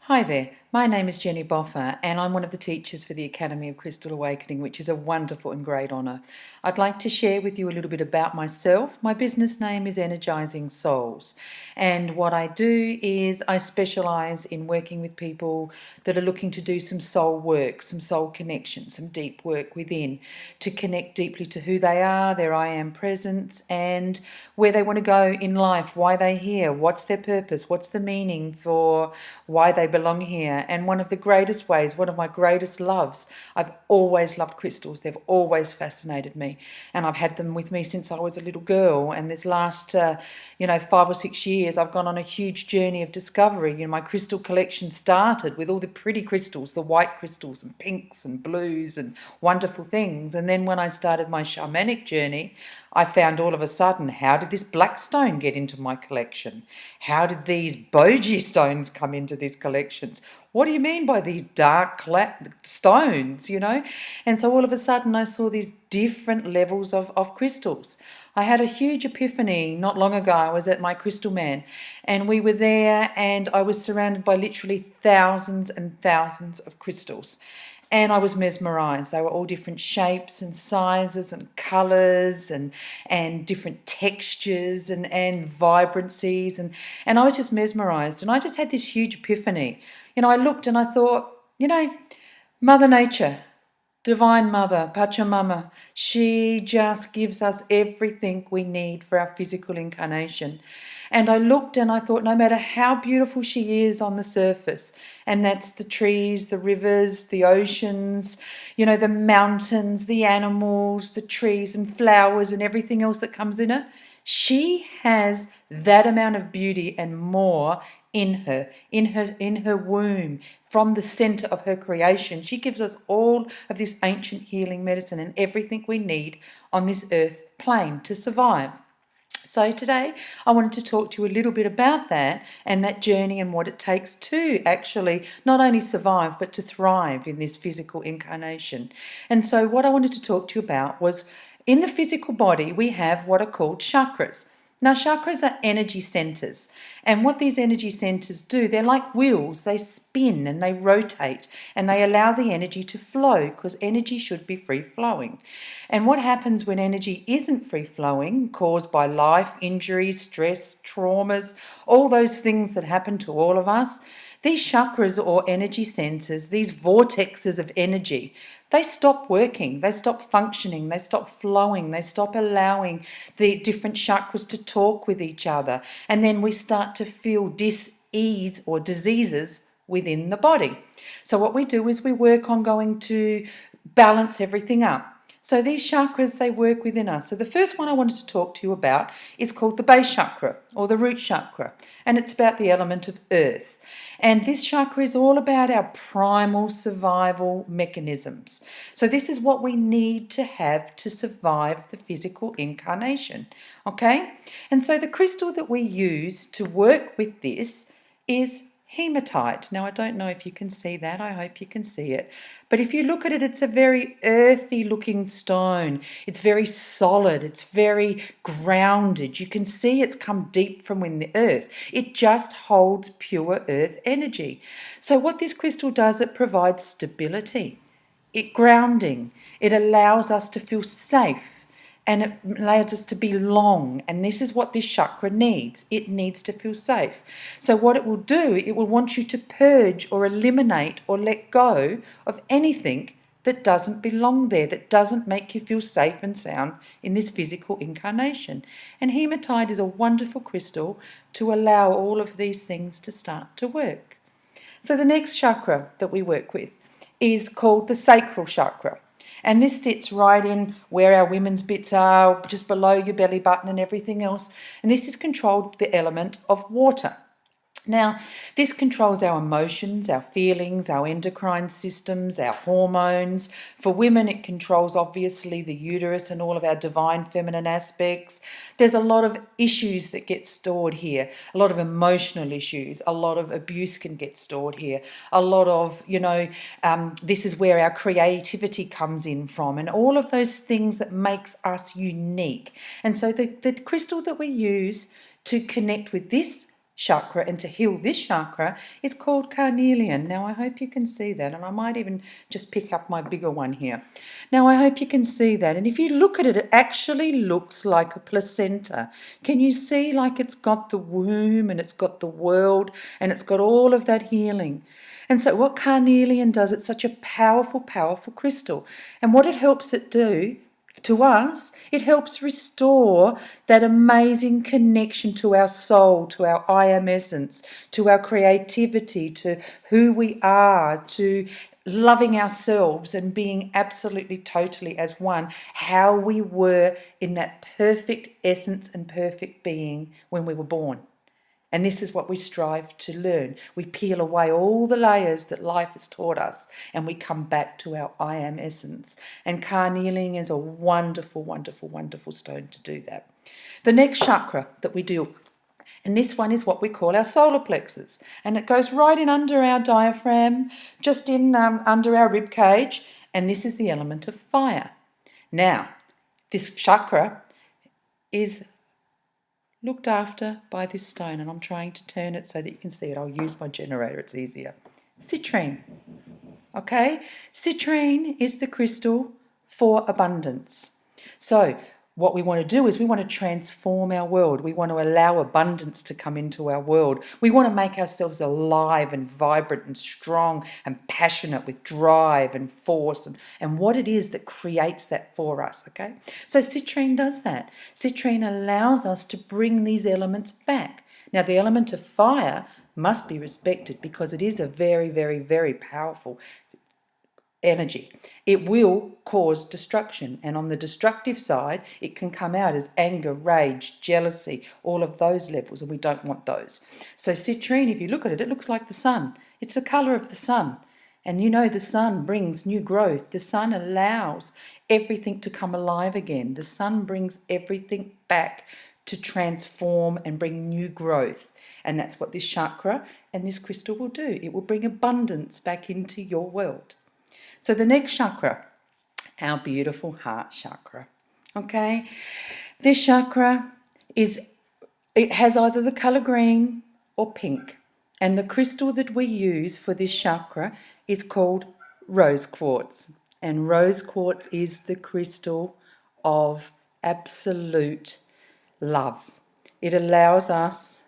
Hi there, my name is Jenny Boffa and I'm one of the teachers for the Academy of Crystal Awakening, which is a wonderful and great honour. I'd like to share with you a little bit about myself. My business name is Energising Souls, and what I do is I specialise in working with people that are looking to do some soul work, some soul connection, some deep work within, to connect deeply to who they are, their I am presence, and where they want to go in life, why they're here, what's their purpose, what's the meaning for why they belong here. And one of the greatest ways, one of my greatest loves, I've always loved crystals. They've always fascinated me, and I've had them with me since I was a little girl. And this last 5 or 6 years I've gone on a huge journey of discovery. My crystal collection started with all the pretty crystals, the white crystals and pinks and blues and wonderful things. And then when I started my shamanic journey, I found all of a sudden, how did this black stone get into my collection? How did these boji stones come into these collections? What do you mean by these dark stones, And so all of a sudden I saw these different levels of crystals. I had a huge epiphany not long ago. I was at my Crystal Man and we were there and I was surrounded by literally thousands and thousands of crystals. And I was mesmerized. They were all different shapes and sizes and colors and different textures and vibrancies. And I was just mesmerized. And I just had this huge epiphany. I looked and I thought, Mother Nature, Divine Mother, Pachamama, she just gives us everything we need for our physical incarnation. And I looked and I thought, no matter how beautiful she is on the surface, and that's the trees, the rivers, the oceans, the mountains, the animals, the trees and flowers and everything else that comes in her, she has that amount of beauty and more in her womb, from the center of her creation. She gives us all of this ancient healing medicine and everything we need on this earth plane to survive. So today I wanted to talk to you a little bit about that and that journey and what it takes to actually not only survive but to thrive in this physical incarnation. And so what I wanted to talk to you about was, in the physical body we have what are called chakras. Now, chakras are energy centers, and what these energy centers do, they're like wheels. They spin and they rotate and they allow the energy to flow, because energy should be free flowing. And what happens when energy isn't free flowing, caused by life, injuries, stress, traumas, all those things that happen to all of us? These chakras or energy centers, these vortexes of energy, they stop working, they stop functioning, they stop flowing, they stop allowing the different chakras to talk with each other. And then we start to feel dis-ease or diseases within the body. So what we do is we work on going to balance everything up. So these chakras, they work within us. So the first one I wanted to talk to you about is called the base chakra or the root chakra, and it's about the element of earth. And this chakra is all about our primal survival mechanisms. So this is what we need to have to survive the physical incarnation, okay? And so the crystal that we use to work with this is hematite. Now, I don't know if you can see that. I hope you can see it. But if you look at it, it's a very earthy looking stone. It's very solid. It's very grounded. You can see it's come deep from within the earth. It just holds pure earth energy. So what this crystal does, it provides stability, grounding. It allows us to feel safe, and it allows us to belong. And this is what this chakra needs. It needs to feel safe. So what it will do, it will want you to purge or eliminate or let go of anything that doesn't belong there, that doesn't make you feel safe and sound in this physical incarnation. And hematite is a wonderful crystal to allow all of these things to start to work. So the next chakra that we work with is called the sacral chakra. And this sits right in where our women's bits are, just below your belly button and everything else. And this is controlled the element of water. Now, this controls our emotions, our feelings, our endocrine systems, our hormones. For women, it controls obviously the uterus and all of our divine feminine aspects. There's a lot of issues that get stored here, a lot of emotional issues, a lot of abuse can get stored here, a lot of, this is where our creativity comes in from, and all of those things that makes us unique. And so the crystal that we use to connect with this chakra, and to heal this chakra, is called carnelian. Now, I hope you can see that, and I might even just pick up my bigger one here. Now, I hope you can see that, and if you look at it, it actually looks like a placenta. Can you see, like, it's got the womb and it's got the world and it's got all of that healing? And so what carnelian does, it's such a powerful, powerful crystal, and what it helps it do to us, it helps restore that amazing connection to our soul, to our I am essence, to our creativity, to who we are, to loving ourselves and being absolutely, totally as one, how we were in that perfect essence and perfect being when we were born. And this is what we strive to learn. We peel away all the layers that life has taught us and we come back to our I am essence. And carnelian is a wonderful, wonderful, wonderful stone to do that. The next chakra that we do, and this one is what we call our solar plexus. And it goes right in under our diaphragm, just in under our rib cage. And this is the element of fire. Now, this chakra is looked after by this stone, and I'm trying to turn it so that you can see it. I'll use my generator, it's easier. Citrine. Okay, citrine is the crystal for abundance. So what we want to do is we want to transform our world. We want to allow abundance to come into our world. We want to make ourselves alive and vibrant and strong and passionate with drive and force and what it is that creates that for us, okay? So citrine does that. Citrine allows us to bring these elements back. Now, the element of fire must be respected because it is a very, very, very powerful energy. It will cause destruction, and on the destructive side it can come out as anger, rage, jealousy, all of those levels, and we don't want those. So citrine, if you look at it, it looks like the sun. It's the color of the sun, and you know the sun brings new growth. The sun allows everything to come alive again. The sun brings everything back to transform and bring new growth, and that's what this chakra and this crystal will do. It will bring abundance back into your world. So the next chakra, our beautiful heart chakra, okay? This chakra it has either the colour green or pink, and the crystal that we use for this chakra is called rose quartz, and rose quartz is the crystal of absolute love. It allows us